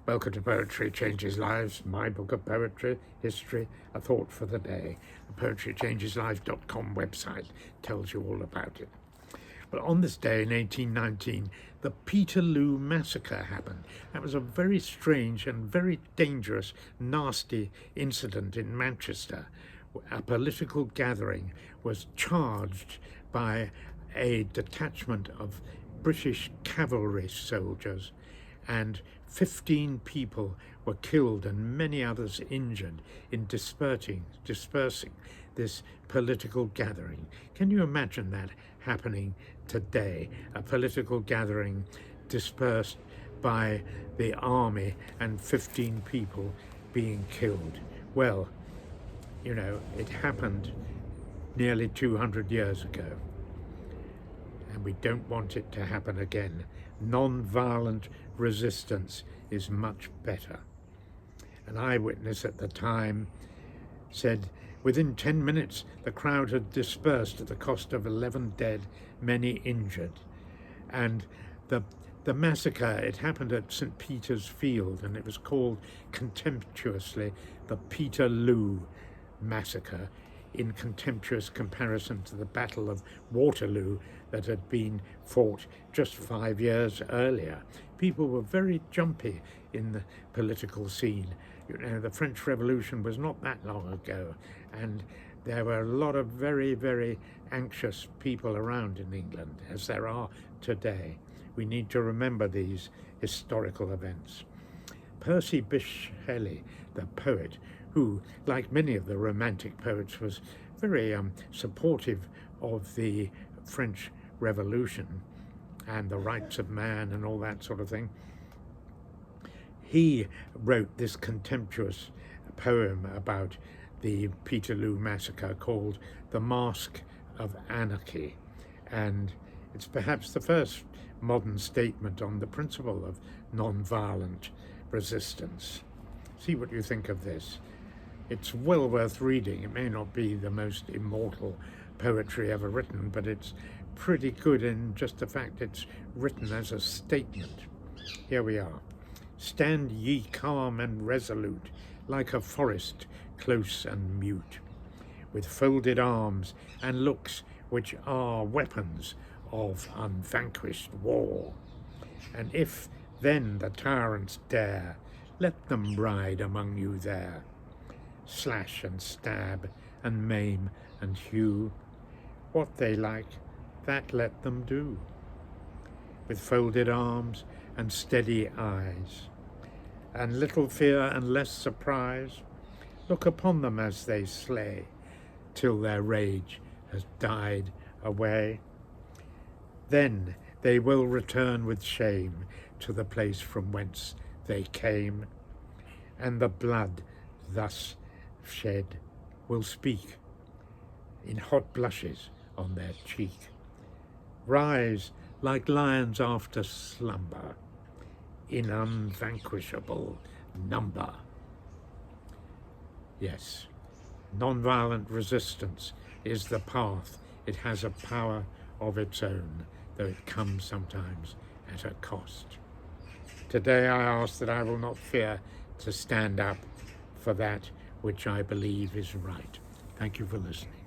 Welcome to Poetry Changes Lives, my book of poetry, history, a thought for the day. The poetrychangeslives.com website tells you all about it. Well, on this day in 1819, the Peterloo Massacre happened. That was a very strange and very dangerous, nasty incident in Manchester. A political gathering was charged by a detachment of British cavalry soldiers, and 15 people were killed and many others injured in dispersing this political gathering. Can you imagine that happening today? A political gathering dispersed by the army and 15 people being killed. Well, you know, it happened nearly 200 years ago, and we don't want it to happen again. Non-violent resistance is much better. An eyewitness at the time said, within 10 minutes the crowd had dispersed at the cost of 11 dead, many injured. And the massacre, it happened at St. Peter's Field, and it was called contemptuously the Peterloo Massacre, in contemptuous comparison to the Battle of Waterloo that had been fought just 5 years earlier. People were very jumpy in the political scene. You know, the French Revolution was not that long ago, and there were a lot of very, very anxious people around in England, as there are today. We need to remember these historical events. Percy Bysshe Shelley, the poet, who, like many of the Romantic poets, was very supportive of the French Revolution and the rights of man and all that sort of thing. He wrote this contemptuous poem about the Peterloo Massacre called The Masque of Anarchy, and it's perhaps the first modern statement on the principle of non-violent resistance. See what you think of this. It's well worth reading. It may not be the most immortal poetry ever written, but it's pretty good in just the fact it's written as a statement. Here we are. Stand ye calm and resolute, like a forest close and mute, with folded arms and looks which are weapons of unvanquished war. And if then the tyrants dare, let them ride among you there. Slash and stab and maim and hew, what they like, that let them do. With folded arms and steady eyes, and little fear and less surprise, look upon them as they slay, till their rage has died away. Then they will return with shame to the place from whence they came, and the blood thus shed will speak in hot blushes on their cheek. Rise like lions after slumber, in unvanquishable number. Yes, non-violent resistance is the path. It has a power of its own, though it comes sometimes at a cost. Today I ask that I will not fear to stand up for that which I believe is right. Thank you for listening.